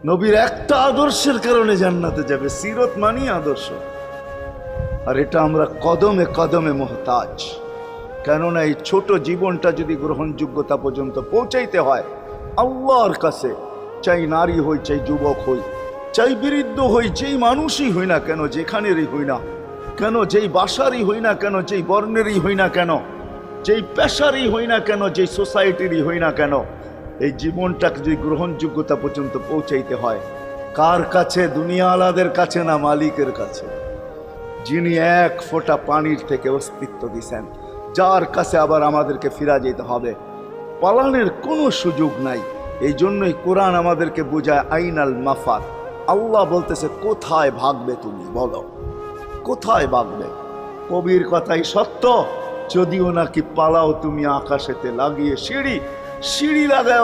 নবীর একটা আদর্শের কারণে জান্নাতে যাবে। সিরত মানি আদর্শ। আর এটা আমরা কদমে কদমে মুহতাজ। কেননা এই ছোট জীবনটা যদি গ্রহণযোগ্যতা পর্যন্ত পৌঁছাইতে হয় আল্লাহর কাছে, চাই নারী হই, চাই যুবক হই, চাই বৃদ্ধ হই, যেই মানুষই হই না কেন, যেখানেরই হই না কেন, যেই বাসারই হই না কেন, যেই বর্ণেরই হই না কেন, যেই পেশারই হই না কেন, যেই সোসাইটিরই হই না কেন, এই জীবনটাকে যদি গ্রহণযোগ্যতা পর্যন্ত পৌঁছাইতে হয় কার কাছে? দুনিয়া আলাদের কাছে না, মালিকের কাছে, যিনি এক ফোঁটা পানির থেকে অস্তিত্ব দিয়েছেন, যার কাছে আবার আমাদেরকে ফিরা যেতে হবে। পালানের কোনো সুযোগ নাই। এই জন্যই কোরআন আমাদেরকে বোঝায় আইনাল মাফার। আল্লাহ বলতেছে কোথায় ভাগবে তুমি, বলো কোথায় ভাগবে? কবির কথাই সত্য, যদিও নাকি পালাও তুমি আকাশেতে লাগিয়ে সিঁড়ি, সিঁড়ি লাগায়